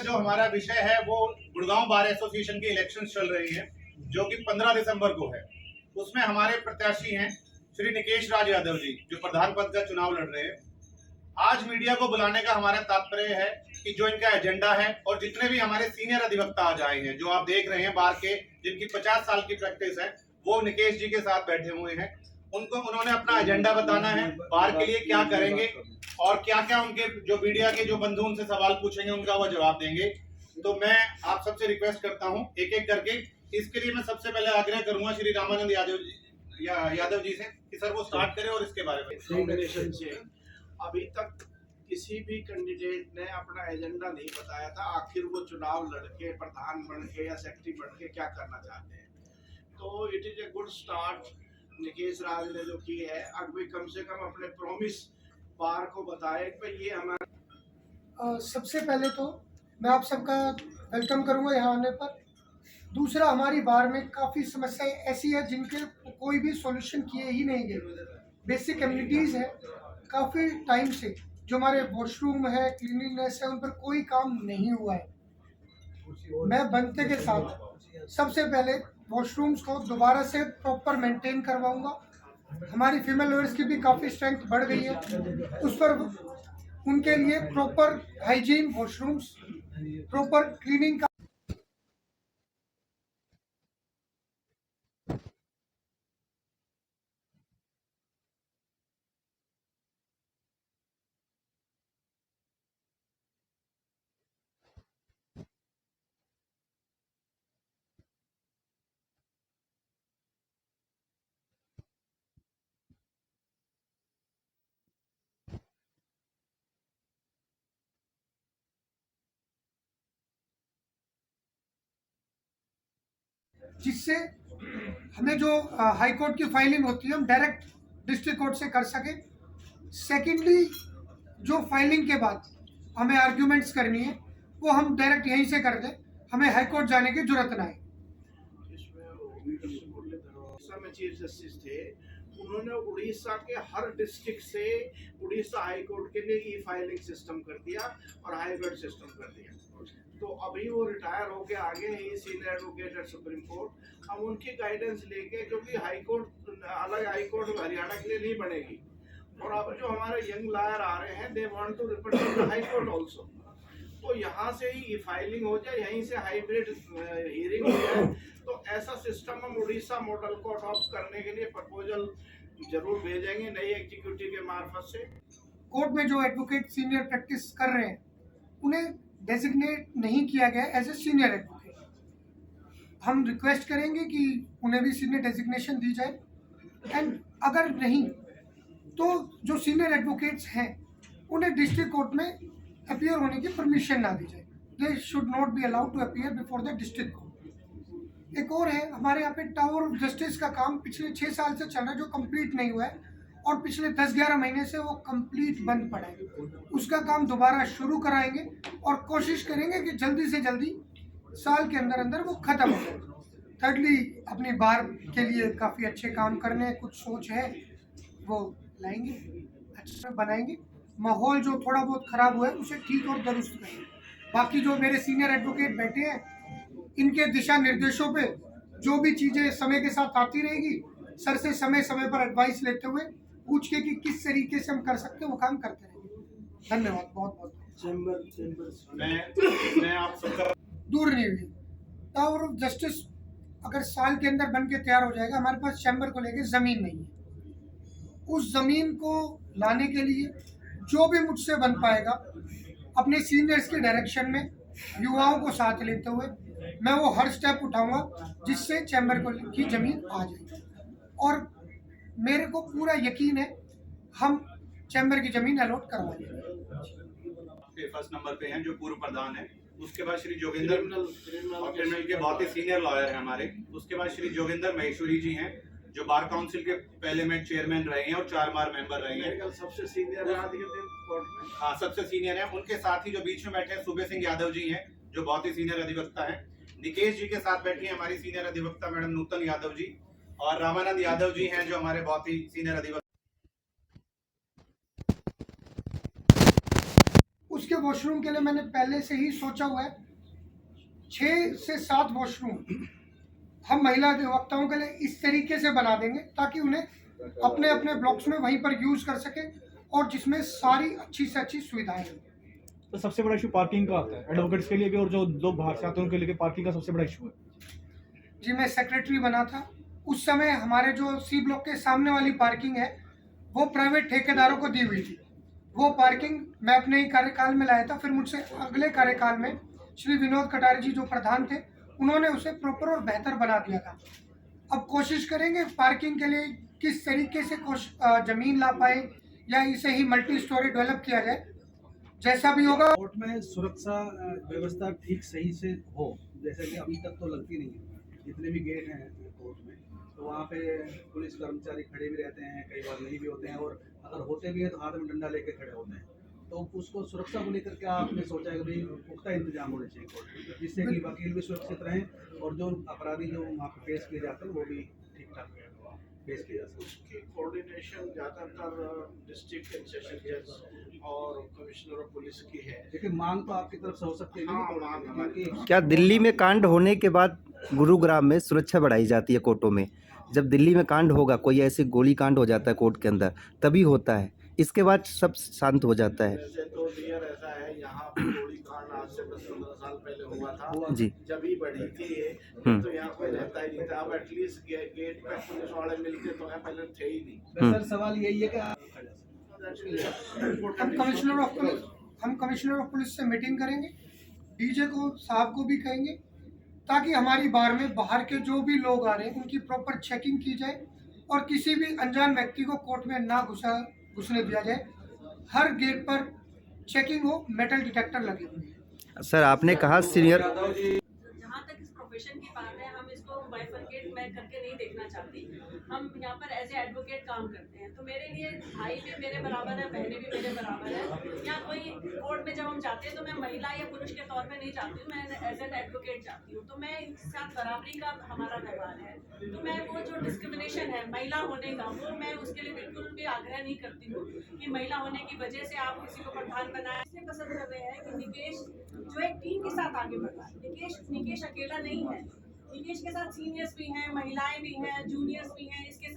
में जो हमारा विषय है वो गुड़गांव बार एसोसिएशन की इलेक्शन चल रही है जो कि 15 दिसंबर को है। उसमें हमारे प्रत्याशी हैं श्री निकेश राज यादव जी जो प्रधान पद का चुनाव लड़ रहे हैं। आज मीडिया को बुलाने का हमारा तात्पर्य है कि जो इनका एजेंडा है और जितने भी हमारे सीनियर अधिवक्ता आज आए हैं, जो आप देख रहे हैं बार के, जिनकी 50 साल की प्रैक्टिस है, वो निकेश जी के साथ बैठे हुए हैं। उन्होंने अपना एजेंडा बताना है, बार के लिए क्या करेंगे और क्या क्या उनके जो मीडिया के जो बंधु उनसे सवाल पूछेंगे उनका वो जवाब देंगे। तो मैं आप सबसे रिक्वेस्ट करता हूं एक एक करके। इसके लिए मैं सबसे पहले आग्रह करूंगा श्री रामानंद यादव जी से कि सर वो स्टार्ट करें और इसके बारे में। अभी तक किसी भी कैंडिडेट ने अपना एजेंडा नहीं बताया था, आखिर वो चुनाव लड़के प्रधान बन के या सेक्रेटरी बन के क्या करना चाहते हैं। तो it is a good start Nikesh Raj ने जो की है। अभी कम से कम अपने प्रॉमिस बार को बताए कि ये हमारा सबसे पहले तो मैं आप सबका वेलकम करूंगा यहाँ आने पर। दूसरा, हमारी बार में काफ़ी समस्याएं ऐसी है जिनके कोई भी सॉल्यूशन किए ही नहीं गए। बेसिक एमिनिटीज़ है, काफ़ी टाइम से जो हमारे वॉशरूम है, क्लीनिंगनेस है, उन पर कोई काम नहीं हुआ है। मैं बनते के साथ सबसे पहले वॉशरूम्स को दोबारा से प्रॉपर मेंटेन करवाऊंगा। हमारी फीमेल लॉयर्स की भी काफ़ी स्ट्रेंथ बढ़ गई है, उस पर उनके लिए proper hygiene washrooms, proper cleaning का जिससे हमें जो हाई कोर्ट की फाइलिंग होती है हम डायरेक्ट डिस्ट्रिक्ट कोर्ट से कर सकें। सेकेंडली, जो फाइलिंग के बाद हमें आर्ग्यूमेंट्स करनी है वो हम डायरेक्ट यहीं से कर दें, हमें हाई कोर्ट जाने की जरूरत ना आए। में चीफ जस्टिस थे, उन्होंने उड़ीसा के हर डिस्ट्रिक्ट से उड़ीसा हाई कोर्ट के लिए ई फाइलिंग सिस्टम कर दिया और हाईकोर्ट सिस्टम कर दिया। तो अभी वो रिटायर होके आगे ही senior advocate at supreme court. हम उनकी गाइडेंस लेके, क्योंकि हाई कोर्ट अलग हाई कोर्ट हरियाणा के लिए नहीं बनेगी, और अब जो हमारे यंग लॉयर आ रहे हैं they want to represent the high court also. तो यहाँ से ही फाइलिंग हो जाए, यहीं से हाइब्रिड हियरिंग हो जाए। तो ऐसा सिस्टम हम उड़ीसा मॉडल को अडॉप्ट करने के लिए प्रपोजल जरूर भेजेंगे नई एग्जीक्यूटिव के मार्फत से। कोर्ट में जो एडवोकेट सीनियर प्रैक्टिस कर रहे हैं उन्हें डेजिग्नेट नहीं किया गया एज ए सीनियर एडवोकेट। हम रिक्वेस्ट करेंगे कि उन्हें भी सीनियर डेजिग्नेशन दी जाए। एंड अगर नहीं तो जो सीनियर एडवोकेट्स हैं उन्हें डिस्ट्रिक्ट कोर्ट में अपीयर होने की परमिशन ना दी जाए। They should not be allowed to appear before the district court. एक और है, हमारे यहाँ पे टावर ऑफ जस्टिस का काम पिछले 6 साल से चल रहा है जो कंप्लीट नहीं हुआ है, और पिछले 10-11 महीने से वो कंप्लीट बंद पड़ा है। उसका काम दोबारा शुरू कराएंगे और कोशिश करेंगे कि जल्दी से जल्दी साल के अंदर अंदर वो खत्म हो जाए। थर्डली, अपनी बार के लिए काफ़ी अच्छे काम करने कुछ सोच है, वो लाएंगे, अच्छा बनाएंगे। माहौल जो थोड़ा बहुत ख़राब हुआ है उसे ठीक और दुरुस्त करेंगे। बाकी जो मेरे सीनियर एडवोकेट बैठे हैं, इनके दिशा निर्देशों पे जो भी चीज़ें समय के साथ आती रहेगी, सर से समय समय पर एडवाइस लेते हुए पूछ के कि किस तरीके से हम कर सकते हैं वो काम करते रहेंगे। धन्यवाद, बहुत बहुत। मैं आप सबका दूर नहीं हुई। टावर ऑफ जस्टिस अगर साल के अंदर बन के तैयार हो जाएगा, हमारे पास चैम्बर को लेके ज़मीन नहीं है। उस ज़मीन को लाने के लिए जो भी मुझसे बन पाएगा अपने सीनियर्स के डायरेक्शन में, युवाओं को साथ लेते हुए, मैं वो हर स्टेप उठाऊंगा जिससे चैम्बर को की ज़मीन आ जाए। और मेरे को पूरा यकीन है हम चैम्बर की ज़मीन अलॉट करवा देंगे। फर्स्ट नंबर पे हैं जो पूर्व प्रधान है, उसके बाद श्री जोगिंदर क्रिमिनल के बहुत ही सीनियर लॉयर हैं हमारे। उसके बाद श्री जोगिंदर महेश्वरी जी हैं जो बार काउंसिल के पहले में चेयरमैन रहे हैं और 4 बार मेंबर रहे हैं। सबसे सीनियर कोर्ट में, हाँ, सबसे सीनियर है। उनके साथ ही जो बीच में बैठे हैं सूबे सिंह यादव जी हैं जो बहुत ही सीनियर अधिवक्ता हैं। निकेश जी के साथ बैठी है हमारी सीनियर अधिवक्ता मैडम नूतन यादव जी, और रामानंद यादव जी हैं जो हमारे बहुत ही सीनियर अधिवक्ता। उसके वॉशरूम के लिए मैंने पहले से ही सोचा हुआ है 6 से 7 वॉशरूम हम महिला अधिवक्ताओं के लिए इस तरीके से बना देंगे ताकि उन्हें अपने अपने ब्लॉक्स में वहीं पर यूज कर सके और जिसमें सारी अच्छी से अच्छी सुविधाएं हैं। तो सबसे बड़ा इशू पार्किंग का आता है एडवोकेट्स के लिए भी, और जो लोग बाहर से आते हैं उनके लिए पार्किंग का सबसे बड़ा इशू है। जी मैं सेक्रेटरी बना था उस समय, हमारे जो सी ब्लॉक के सामने वाली पार्किंग है वो प्राइवेट ठेकेदारों को दी हुई थी। वो पार्किंग मैं अपने ही कार्यकाल में लाया था, फिर मुझसे अगले कार्यकाल में श्री विनोद कटारी जी जो प्रधान थे उन्होंने उसे प्रॉपर और बेहतर बना दिया था। अब कोशिश करेंगे पार्किंग के लिए किस तरीके से जमीन ला पाए या इसे ही मल्टी स्टोरी डेवलप किया जाए, जैसा भी होगा। कोर्ट में सुरक्षा व्यवस्था ठीक सही से हो, जैसे कि अभी तक तो लगती नहीं है। जितने भी गेट हैं कोर्ट में तो वहाँ पे पुलिस कर्मचारी खड़े भी रहते हैं, कई बार नहीं भी होते हैं, और अगर होते भी हैं तो हाथ में डंडा लेके खड़े होते हैं। तो उसको सुरक्षा को लेकर क्या आपने सोचा है कि भाई पुख्ता इंतजाम होने चाहिए कोर्ट में, जिससे कि वकील भी सुरक्षित रहें और जो अपराधी जो वहाँ पे पेश किए जाते हैं वो भी ठीक ठाक पेश किए जा सकें। उसकी कोऑर्डिनेशन ज़्यादातर डिस्ट्रिक्ट एंड सेशन जज और कमिश्नर ऑफ पुलिस की है। लेकिन मांग तो आपकी तरफ से हो सकती है हाँ, नहीं मांग क्योंकि क्या दिल्ली में कांड होने के बाद गुरुग्राम में सुरक्षा बढ़ाई जाती है कोर्टों में? जब दिल्ली में कांड होगा, कोई ऐसी गोली कांड हो जाता है कोर्ट के अंदर, तभी होता है, इसके बाद सब शांत हो जाता है। वैसे तो डियर ऐसा है, यहाँ पे गोली कांड आज से 10-15 साल पहले हुआ था जी। जब ही बढ़ी थी ये, तो यहाँ कोई रहता ही नहीं था। अब एटलीस्ट गेट पे पुलिस वाले मिलते तो है, पहले थे ही नहीं। सर सवाल यही है कि हम कमिश्नर ऑफ पुलिस से मीटिंग करेंगे, डीजे को साहब को भी कहेंगे ताकि हमारी बार में बाहर के जो भी लोग आ रहे हैं उनकी प्रॉपर चेकिंग की जाए और किसी भी अनजान व्यक्ति को कोर्ट में ना घुसने दिया जाए। हर गेट पर चेकिंग हो, मेटल डिटेक्टर लगे हुए हैं। सर आपने कहा सीनियर जहाँ तक इस प्रोफेशन की बात है, हम इसको बाइफरकेट मैं करके नहीं देखना चाहती। हम यहाँ पर एज ए एडवोकेट काम करते हैं, तो मेरे लिए भाई भी मेरे बराबर है, बहनें भी मेरे बराबर है। या कोई कोर्ट में जब हम जाते हैं तो मैं महिला या पुरुष के तौर पे नहीं जाती हूँ, मैं एज एन एडवोकेट जाती हूँ। तो मैं इनके साथ बराबरी का हमारा व्यवहार है। तो मैं वो जो डिस्क्रिमिनेशन है महिला होने का, वो मैं उसके लिए बिल्कुल भी आग्रह नहीं करती हूँ कि महिला होने की वजह से आप किसी को प्रधान बनाए। इसलिए पसंद कर रहे हैं कि निकेश जो एक टीम के साथ आगे बढ़ रहा है। निकेश अकेला नहीं है, निकेश के साथ सीनियर्स भी हैं, महिलाएं भी हैं, जूनियर्स भी हैं। इसके